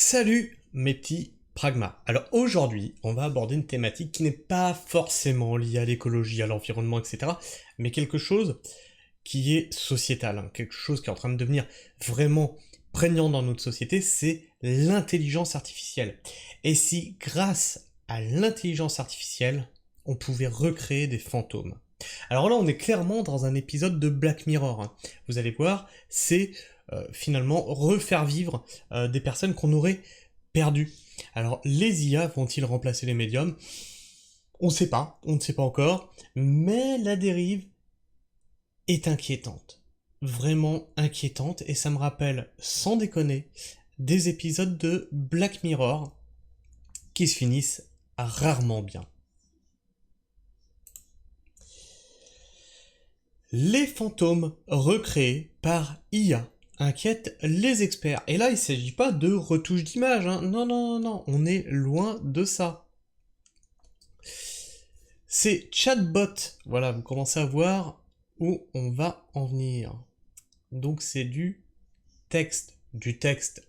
Salut mes petits pragmas. Alors aujourd'hui, on va aborder une thématique qui n'est pas forcément liée à l'écologie, à l'environnement, etc. Mais quelque chose qui est sociétal, hein, quelque chose qui est en train de devenir vraiment prégnant dans notre société, c'est l'intelligence artificielle. Et si grâce à l'intelligence artificielle, on pouvait recréer des fantômes? Alors là, on est clairement dans un épisode de Black Mirror, hein. Vous allez voir, c'est finalement refaire vivre des personnes qu'on aurait perdues. Alors, les IA vont-ils remplacer les médiums? On ne sait pas encore, mais la dérive est inquiétante. Vraiment inquiétante, et ça me rappelle, sans déconner, des épisodes de Black Mirror qui se finissent rarement bien. Les fantômes recréés par IA inquiètent les experts. Et là, il ne s'agit pas de retouche d'image, hein. Non, non, non, non, on est loin de ça. Ces chatbots, voilà, vous commencez à voir où on va en venir. Donc c'est du texte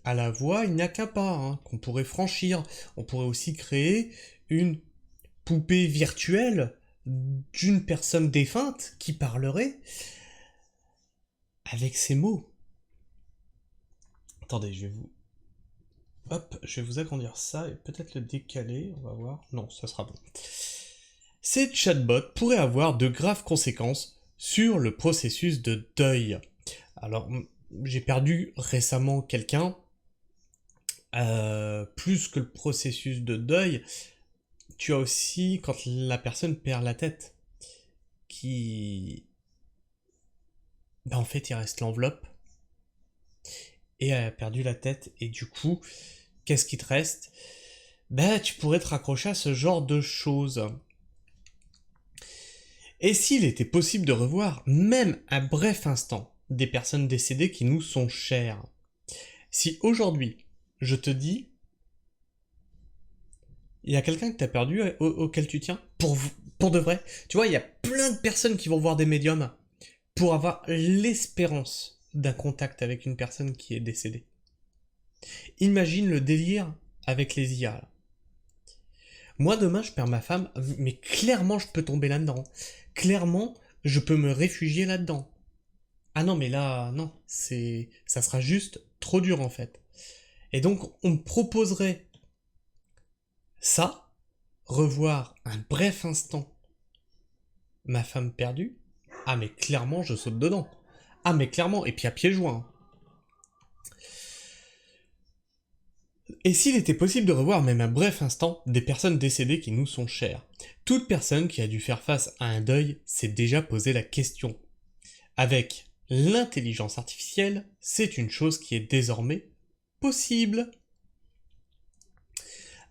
à la voix, il n'y a qu'un pas, hein, qu'on pourrait franchir. On pourrait aussi créer une poupée virtuelle d'une personne défunte qui parlerait avec ses mots. Attendez, je vais vous agrandir ça et peut-être le décaler, on va voir. Non, ça sera bon. Ces chatbots pourraient avoir de graves conséquences sur le processus de deuil. Alors, j'ai perdu récemment quelqu'un. Plus que le processus de deuil, tu as aussi quand la personne perd la tête, qui... Ben en fait, il reste l'enveloppe, et elle a perdu la tête, et du coup, qu'est-ce qui te reste? Ben, tu pourrais te raccrocher à ce genre de choses. Et s'il était possible de revoir, même un bref instant, des personnes décédées qui nous sont chères? Si aujourd'hui, je te dis, il y a quelqu'un que t'as perdu auquel tu tiens, pour de vrai, tu vois, il y a plein de personnes qui vont voir des médiums pour avoir l'espérance d'un contact avec une personne qui est décédée. Imagine le délire avec les IA, là. Moi, demain, je perds ma femme, mais clairement, je peux tomber là-dedans. Clairement, je peux me réfugier là-dedans. Ah non, mais là, non, ça sera juste trop dur, en fait. Et donc, on me proposerait ça, revoir un bref instant ma femme perdue. Ah, mais clairement, je saute dedans. Ah, mais clairement, et puis à pieds joints. Et s'il était possible de revoir même un bref instant des personnes décédées qui nous sont chères? Toute personne qui a dû faire face à un deuil s'est déjà posé la question. Avec l'intelligence artificielle, c'est une chose qui est désormais possible.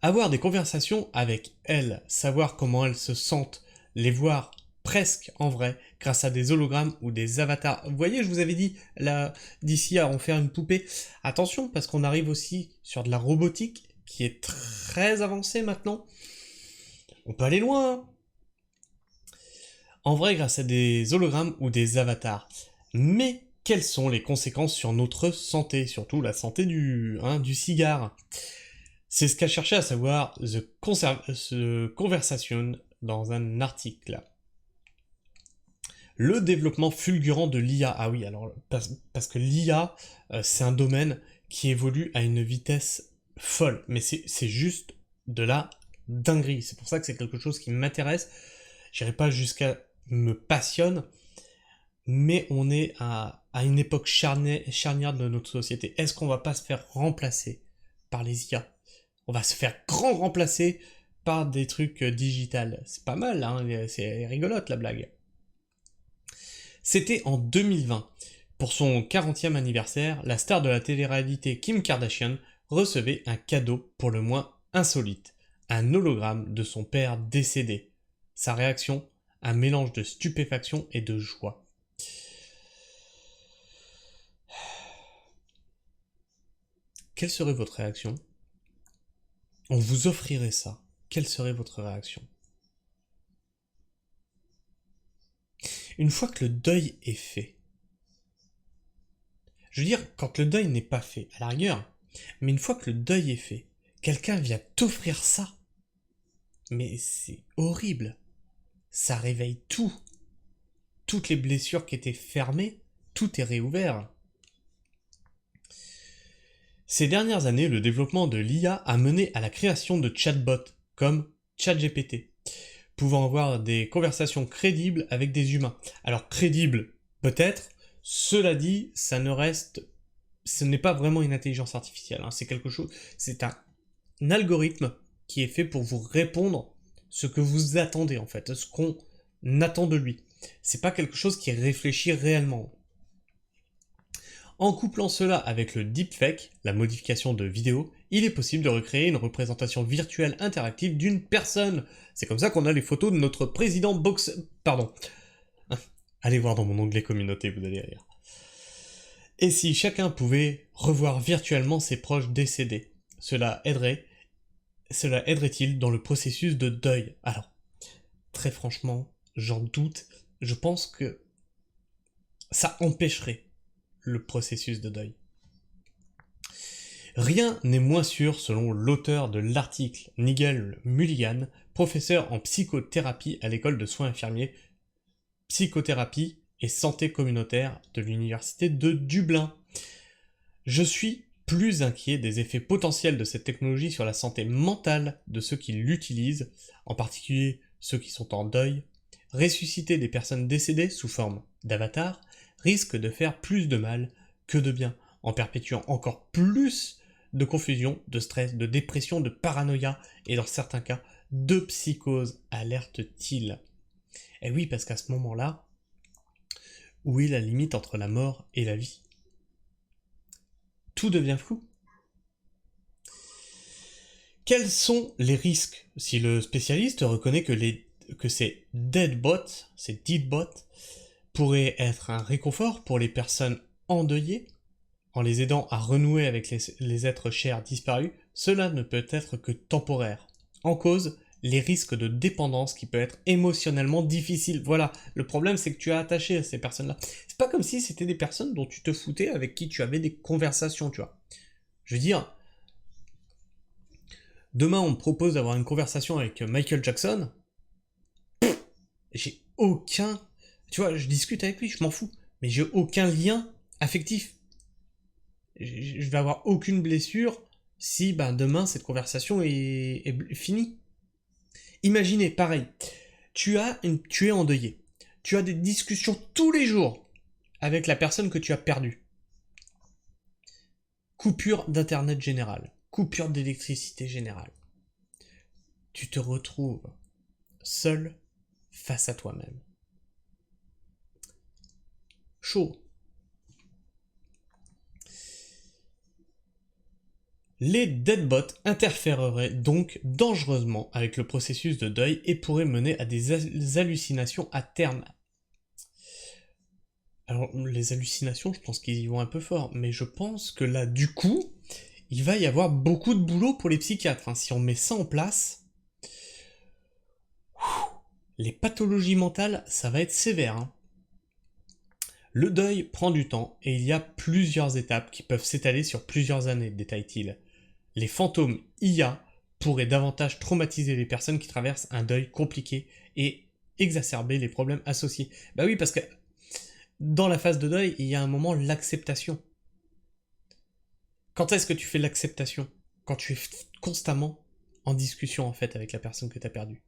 Avoir des conversations avec elles, savoir comment elles se sentent, les voir presque en vrai, grâce à des hologrammes ou des avatars. Vous voyez, je vous avais dit, là, d'ici à en faire une poupée. Attention, parce qu'on arrive aussi sur de la robotique, qui est très avancée maintenant. On peut aller loin, hein. En vrai, grâce à des hologrammes ou des avatars. Mais quelles sont les conséquences sur notre santé, surtout la santé du cigare? C'est ce qu'a cherché à savoir The Conversation dans un article. Le développement fulgurant de l'IA. Ah oui, alors, parce que l'IA, c'est un domaine qui évolue à une vitesse folle. Mais c'est juste de la dinguerie. C'est pour ça que c'est quelque chose qui m'intéresse. J'irai pas jusqu'à me passionne, mais on est à une époque charnière de notre société. Est-ce qu'on va pas se faire remplacer par les IA? On va se faire grand remplacer par des trucs digital. C'est pas mal, hein, c'est rigolote la blague. C'était en 2020. Pour son 40e anniversaire, la star de la télé-réalité Kim Kardashian recevait un cadeau pour le moins insolite, un hologramme de son père décédé. Sa réaction, un mélange de stupéfaction et de joie. Quelle serait votre réaction? On vous offrirait ça. Quelle serait votre réaction? Une fois que le deuil est fait, je veux dire, quand le deuil n'est pas fait, à la rigueur, Mais une fois que le deuil est fait, quelqu'un vient t'offrir ça. Mais c'est horrible. Ça réveille tout. Toutes les blessures qui étaient fermées, tout est réouvert. Ces dernières années, le développement de l'IA a mené à la création de chatbots comme ChatGPT, pouvant avoir des conversations crédibles avec des humains. Alors crédibles, peut-être, cela dit, ce n'est pas vraiment une intelligence artificielle, hein. C'est un algorithme qui est fait pour vous répondre ce que vous attendez en fait, ce qu'on attend de lui. C'est pas quelque chose qui réfléchit réellement. En couplant cela avec le deepfake, la modification de vidéo, il est possible de recréer une représentation virtuelle interactive d'une personne. C'est comme ça qu'on a les photos de notre président Pardon. Allez voir dans mon onglet communauté, vous allez rire. Et si chacun pouvait revoir virtuellement ses proches décédés, cela aiderait-il dans le processus de deuil? Alors, très franchement, j'en doute. Je pense que ça empêcherait le processus de deuil. Rien n'est moins sûr selon l'auteur de l'article, Nigel Mulligan, professeur en psychothérapie à l'école de soins infirmiers, psychothérapie et santé communautaire de l'université de Dublin. Je suis plus inquiet des effets potentiels de cette technologie sur la santé mentale de ceux qui l'utilisent, en particulier ceux qui sont en deuil. Ressusciter des personnes décédées sous forme d'avatar risque de faire plus de mal que de bien, en perpétuant encore plus de confusion, de stress, de dépression, de paranoïa et dans certains cas de psychose, alerte-t-il. Et oui, parce qu'à ce moment-là, où est la limite entre la mort et la vie? Tout devient flou. Quels sont les risques si le spécialiste reconnaît que ces deadbots, pourraient être un réconfort pour les personnes endeuillées, en les aidant à renouer avec les êtres chers disparus? Cela ne peut être que temporaire. En cause, les risques de dépendance qui peut être émotionnellement difficile. Voilà, le problème c'est que tu es attaché à ces personnes-là. C'est pas comme si c'était des personnes dont tu te foutais, avec qui tu avais des conversations, tu vois. Je veux dire, demain on me propose d'avoir une conversation avec Michael Jackson, j'ai aucun... Tu vois, je discute avec lui, je m'en fous, mais j'ai aucun lien affectif. Je vais avoir aucune blessure si demain cette conversation est finie. Imaginez, pareil, tu es endeuillé. Tu as des discussions tous les jours avec la personne que tu as perdue. Coupure d'internet générale, coupure d'électricité générale. Tu te retrouves seul face à toi-même. Chaud. Les deadbots interféreraient donc dangereusement avec le processus de deuil et pourraient mener à des hallucinations à terme. Alors, les hallucinations, je pense qu'ils y vont un peu fort, mais je pense que là, du coup, il va y avoir beaucoup de boulot pour les psychiatres, hein. Si on met ça en place, les pathologies mentales, ça va être sévère, hein. Le deuil prend du temps et il y a plusieurs étapes qui peuvent s'étaler sur plusieurs années, détaille-t-il. Les fantômes IA pourraient davantage traumatiser les personnes qui traversent un deuil compliqué et exacerber les problèmes associés. Bah oui, parce que dans la phase de deuil, il y a un moment l'acceptation. Quand est-ce que tu fais l'acceptation? Quand tu es constamment en discussion en fait avec la personne que tu as perdue.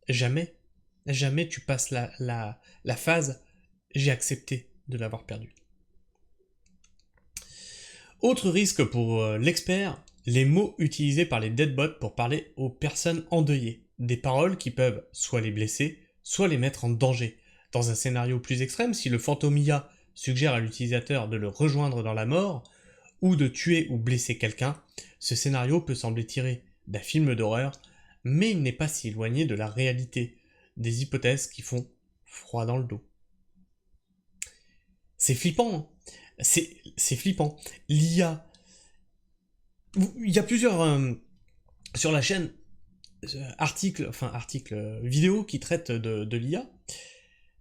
Jamais. Jamais tu passes la phase j'ai accepté de l'avoir perdu. Autre risque pour l'expert, les mots utilisés par les deadbots pour parler aux personnes endeuillées. Des paroles qui peuvent soit les blesser, soit les mettre en danger. Dans un scénario plus extrême, si le fantôme IA suggère à l'utilisateur de le rejoindre dans la mort, ou de tuer ou blesser quelqu'un, ce scénario peut sembler tiré d'un film d'horreur, mais il n'est pas si éloigné de la réalité, des hypothèses qui font froid dans le dos. C'est flippant, hein. C'est flippant. L'IA... Il y a plusieurs... sur la chaîne, vidéos qui traitent de l'IA,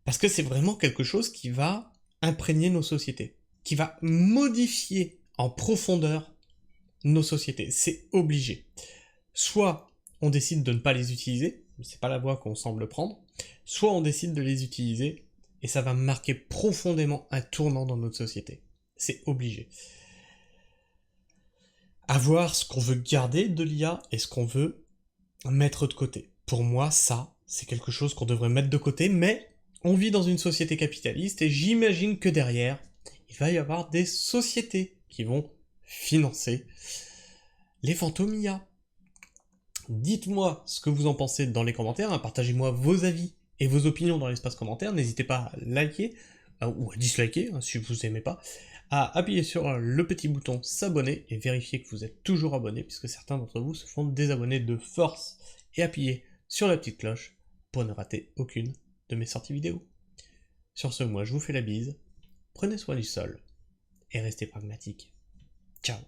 parce que c'est vraiment quelque chose qui va imprégner nos sociétés, qui va modifier en profondeur nos sociétés, c'est obligé. Soit on décide de ne pas les utiliser, c'est pas la voie qu'on semble prendre, soit on décide de les utiliser, et ça va marquer profondément un tournant dans notre société. C'est obligé. À voir ce qu'on veut garder de l'IA et ce qu'on veut mettre de côté. Pour moi, ça, c'est quelque chose qu'on devrait mettre de côté, mais on vit dans une société capitaliste et j'imagine que derrière, il va y avoir des sociétés qui vont financer les fantômes IA. Dites-moi ce que vous en pensez dans les commentaires, hein, partagez-moi vos avis et vos opinions dans l'espace commentaire, n'hésitez pas à liker, ou à disliker, hein, si vous n'aimez pas, à appuyer sur le petit bouton s'abonner et vérifier que vous êtes toujours abonné, puisque certains d'entre vous se font désabonner de force, et appuyez sur la petite cloche pour ne rater aucune de mes sorties vidéo. Sur ce, moi je vous fais la bise, prenez soin du sol, et restez pragmatique. Ciao.